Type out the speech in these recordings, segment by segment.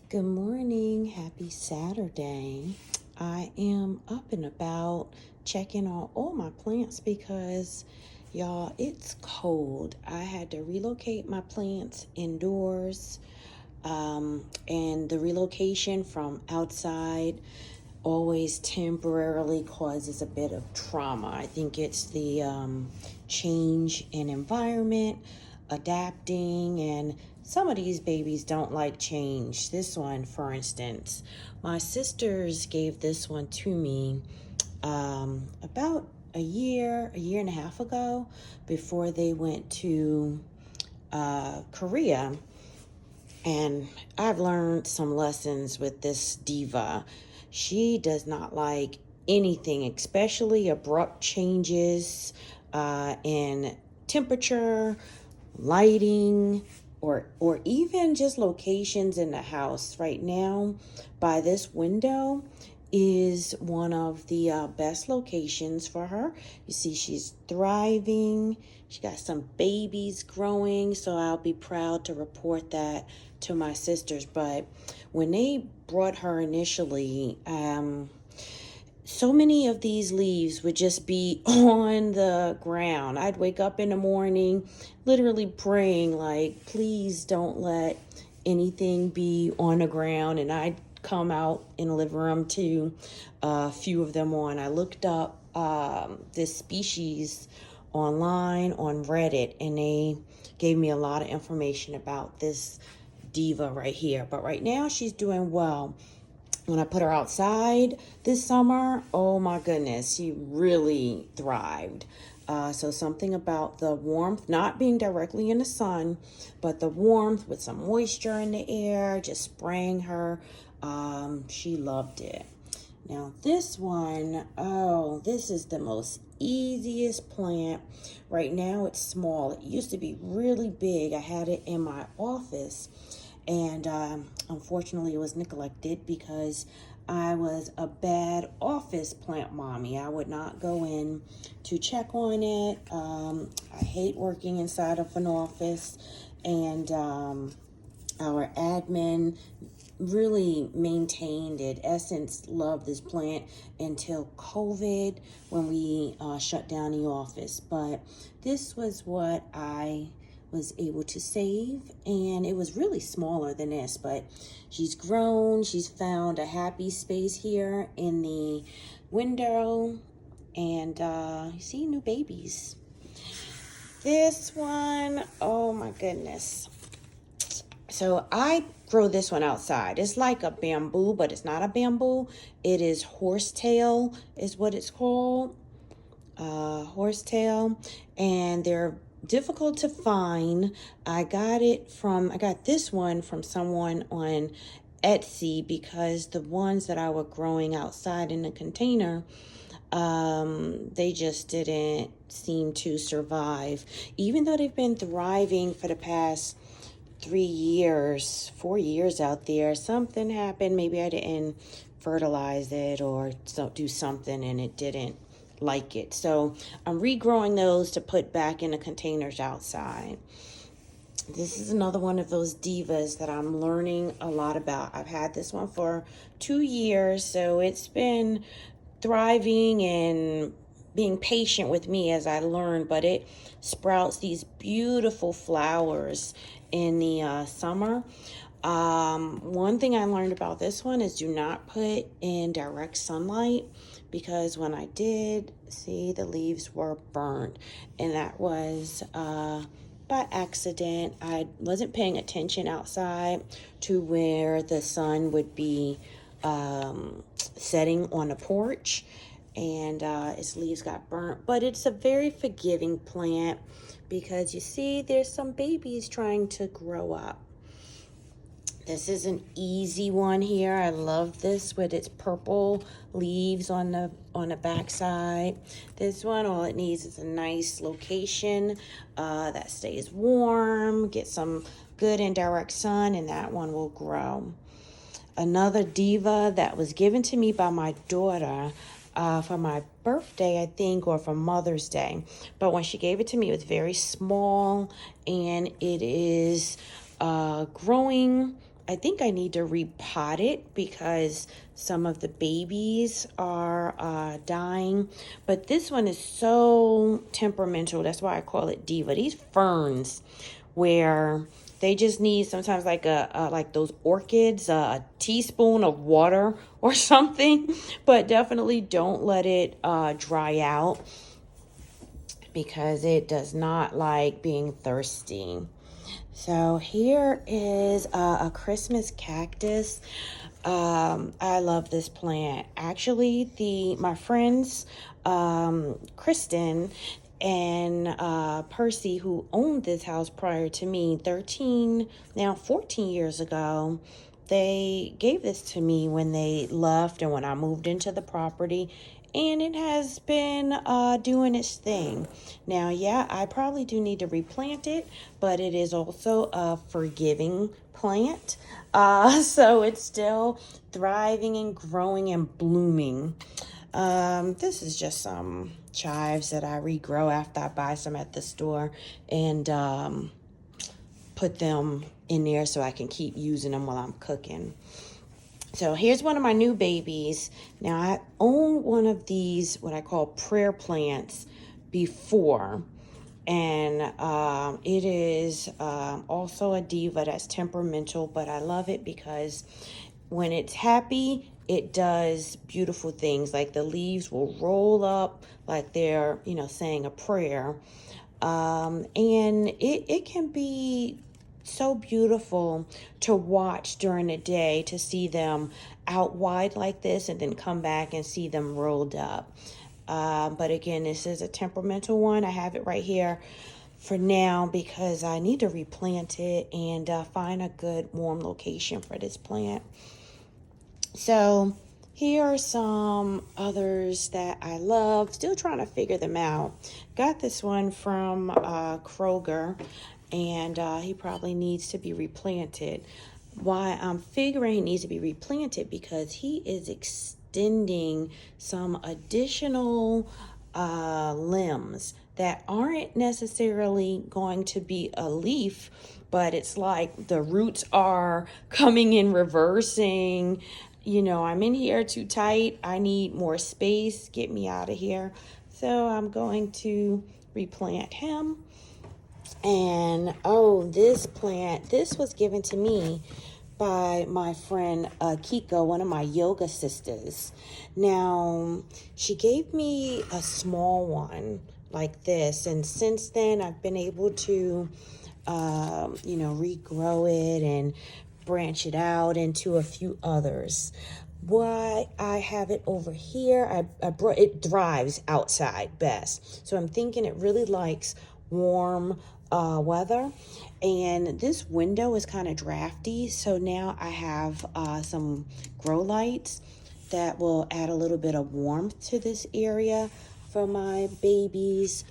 Good morning. Happy Saturday. I am up and about checking on all my plants because, y'all, it's cold. I had to relocate my plants indoors, and the relocation from outside always temporarily causes a bit of trauma. I think it's the change in environment, adapting, and some of these babies don't like change. This one, for instance, my sisters gave this one to me about a year and a half ago before they went to Korea. And I've learned some lessons with this diva. She does not like anything, especially abrupt changes in temperature, lighting, or even just locations in the house. Right now, by this window is one of the best locations for her. You see, she's thriving. She got some babies growing, so I'll be proud to report that to my sisters. But when they brought her initially, so many of these leaves would just be on the ground. I'd wake up in the morning literally praying, like, please don't let anything be on the ground. And I'd come out in the living room to a few of them on. I looked up this species online on Reddit, and they gave me a lot of information about this diva right here. But right now she's doing well. When I put her outside this summer, oh my goodness, she really thrived. So something about the warmth, not being directly in the sun, but the warmth with some moisture in the air, just spraying her. She loved it. Now this one, oh, this is the most easiest plant. Right now it's small. It used to be really big. I had it in my office, and unfortunately it was neglected because I was a bad office plant mommy. I would not go in to check on it. I hate working inside of an office, and our admin really maintained it. Essence loved this plant until COVID, when we shut down the office. But this was what I was able to save, and it was really smaller than this, but she's grown. She's found a happy space here in the window, and you see new babies. This one, oh my goodness. So I grow this one outside. It's like a bamboo, but it's not a bamboo. It is horsetail is what it's called. Horsetail. And they're difficult to find. I got this one from someone on Etsy because the ones that I were growing outside in a container, they just didn't seem to survive. Even though they've been thriving for the past 3 years, 4 years out there, something happened. Maybe I didn't fertilize it or do something, and it didn't like it. So I'm regrowing those to put back in the containers outside. This is another one of those divas that I'm learning a lot about. I've had this one for 2 years, so it's been thriving and being patient with me as I learn, but it sprouts these beautiful flowers in the summer. One thing I learned about this one is do not put in direct sunlight, because when I did, see, the leaves were burnt, and that was by accident. I wasn't paying attention outside to where the sun would be setting on the porch, and its leaves got burnt. But it's a very forgiving plant because you see there's some babies trying to grow up. This is an easy one here. I love this with its purple leaves on the backside. This one, all it needs is a nice location that stays warm, get some good and direct sun, and that one will grow. Another diva that was given to me by my daughter for my birthday, I think, or for Mother's Day. But when she gave it to me, it was very small, and it is growing I think I need to repot it because some of the babies are dying. But this one is so temperamental. That's why I call it diva. These ferns, where they just need sometimes like like those orchids, a teaspoon of water or something. But definitely don't let it dry out because it does not like being thirsty. So here is a Christmas cactus. I love this plant. Actually, my friends, Kristen and Percy, who owned this house prior to me, 14 years ago, they gave this to me when they left and when I moved into the property. And it has been doing its thing. Now, yeah, I probably do need to replant it, but it is also a forgiving plant. So it's still thriving and growing and blooming. This is just some chives that I regrow after I buy some at the store and put them in there so I can keep using them while I'm cooking. So here's one of my new babies. Now I own one of these, what I call prayer plants, before. And it is also a diva that's temperamental, but I love it because when it's happy, it does beautiful things. Like the leaves will roll up like they're, saying a prayer. And it can be so beautiful to watch during the day, to see them out wide like this and then come back and see them rolled up. But again, this is a temperamental one. I have it right here for now because I need to replant it and find a good warm location for this plant. So here are some others that I love. Still trying to figure them out. Got this one from Kroger, and he probably needs to be replanted. Why I'm figuring he needs to be replanted because he is extending some additional limbs that aren't necessarily going to be a leaf, but it's like the roots are coming in reversing. I'm in here too tight. I need more space. Get me out of here. So I'm going to replant him. And this plant, this was given to me by my friend Kiko, one of my yoga sisters. Now, she gave me a small one like this. And since then, I've been able to, regrow it and branch it out into a few others. Why I have it over here, it thrives outside best. So I'm thinking it really likes warm weather. And this window is kind of drafty. So now I have some grow lights that will add a little bit of warmth to this area for my babies.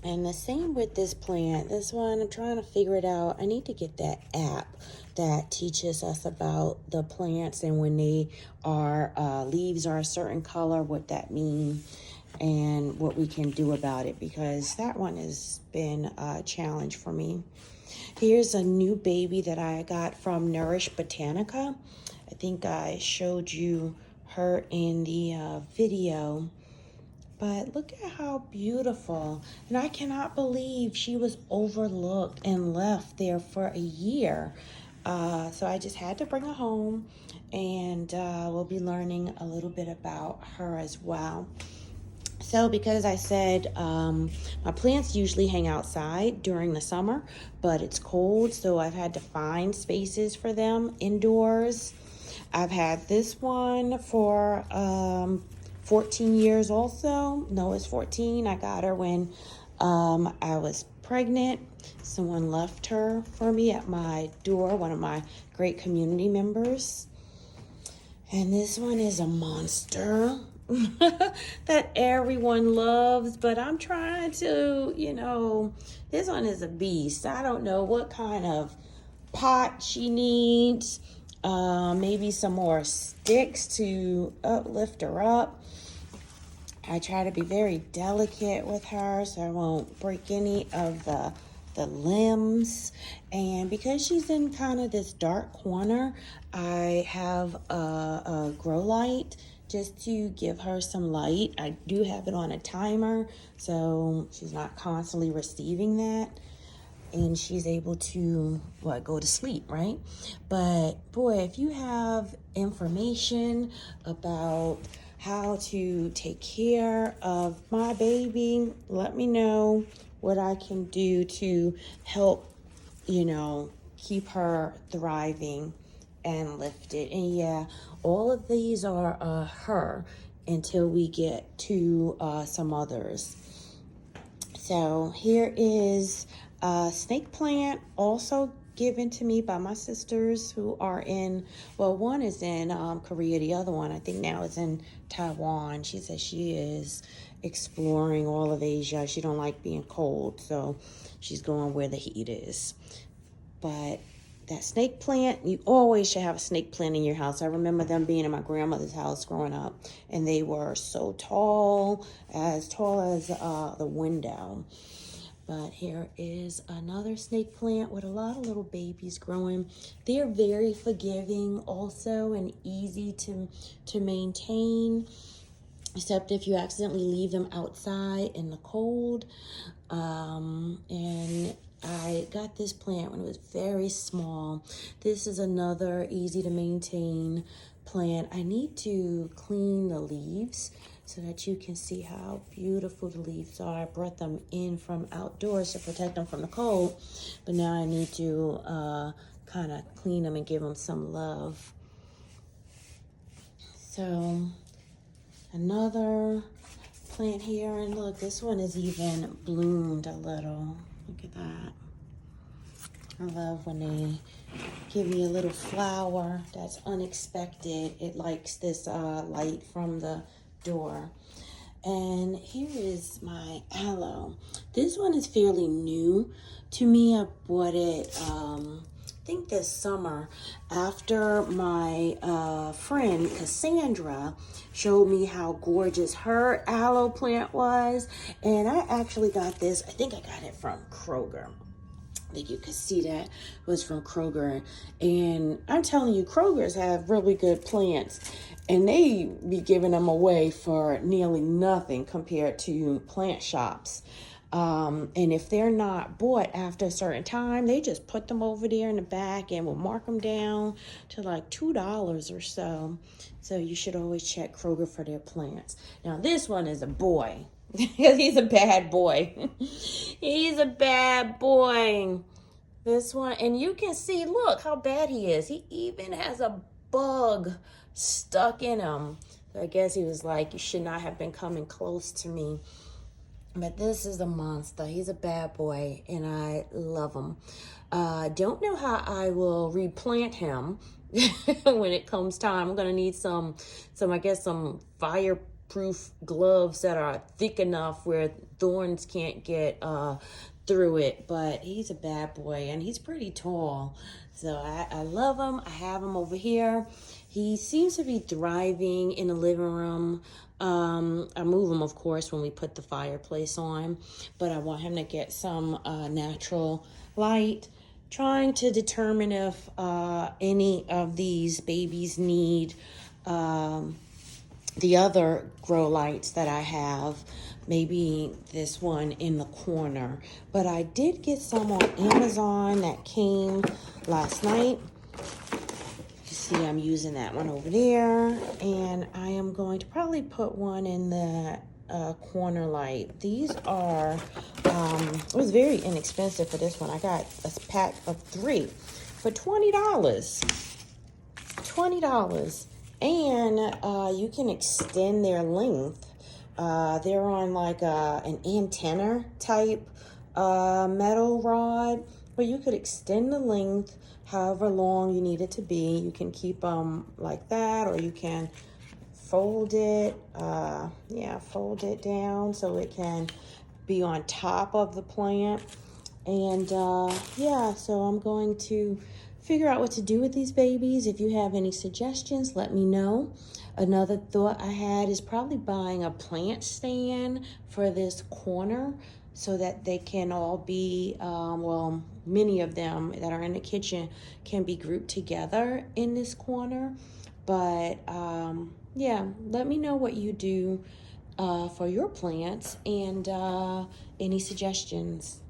And the same with this plant. This one, I'm trying to figure it out. I need to get that app that teaches us about the plants and when they are leaves are a certain color, what that means and what we can do about it, because that one has been a challenge for me. Here's a new baby that I got from Nourish Botanica. I think I showed you her in the video. But look at how beautiful. And I cannot believe she was overlooked and left there for a year. So I just had to bring her home, and we'll be learning a little bit about her as well. So because I said my plants usually hang outside during the summer, but it's cold, so I've had to find spaces for them indoors. I've had this one for 14 years also. Noah's 14. I got her when I was pregnant. Someone left her for me at my door, one of my great community members. And this one is a monster that everyone loves, but I'm trying to, this one is a beast. I don't know what kind of pot she needs. Maybe some more sticks to lift her up. I try to be very delicate with her so I won't break any of the the limbs. And because she's in kind of this dark corner, I have a grow light just to give her some light. I do have it on a timer, so she's not constantly receiving that. And she's able to, go to sleep, right? But boy, if you have information about how to take care of my baby, let me know what I can do to help, keep her thriving and lifted. And yeah, all of these are her until we get to some others. So here is a snake plant, also given to me by my sisters who are in, one is in Korea, the other one I think now is in Taiwan. She says she is exploring all of Asia. She don't like being cold, so she's going where the heat is. But that snake plant, you always should have a snake plant in your house. I remember them being in my grandmother's house growing up, and they were so tall as the window. But here is another snake plant with a lot of little babies growing. They're very forgiving also and easy to maintain, except if you accidentally leave them outside in the cold. And I got this plant when it was very small. This is another easy to maintain plant. I need to clean the leaves so that you can see how beautiful the leaves are. I brought them in from outdoors to protect them from the cold, but now I need to kind of clean them and give them some love. So another plant here, and look, this one is even bloomed a little. Look at that. I love when they give me a little flower that's unexpected. It likes this light from the door. And here is my aloe. This one is fairly new to me. I bought it I think this summer after my friend Cassandra showed me how gorgeous her aloe plant was. And I actually got this, I think I got it from Kroger. I think you could see that was from Kroger. And I'm telling you, Kroger's have really good plants, and they be giving them away for nearly nothing compared to plant shops. And if they're not bought after a certain time, they just put them over there in the back and will mark them down to like $2 or so. So you should always check Kroger for their plants. Now this one is a boy. He's a bad boy. He's a bad boy. This one, and you can see, look how bad he is. He even has a bug stuck in him. So I guess he was like, you should not have been coming close to me. But this is a monster. He's a bad boy, and I love him. Don't know how I will replant him when it comes time. I'm gonna need some fireproof gloves that are thick enough where thorns can't get through it. But he's a bad boy, and he's pretty tall. So I love him. I have him over here. He seems to be thriving in the living room. I move him, of course, when we put the fireplace on, but I want him to get some natural light. Trying to determine if any of these babies need the other grow lights that I have, maybe this one in the corner. But I did get some on Amazon that came last night. See, I'm using that one over there, and I am going to probably put one in the corner light. These are it was very inexpensive for this one. I got a pack of 3 for $20. And you can extend their length. They're on like an antenna type metal rod, where you could extend the length however long you need it to be. You can keep them like that, or you can fold it, fold it down so it can be on top of the plant. And so I'm going to figure out what to do with these babies. If you have any suggestions, let me know. Another thought I had is probably buying a plant stand for this corner so that they can all be, well, many of them that are in the kitchen can be grouped together in this corner. But yeah, let me know what you do for your plants and any suggestions.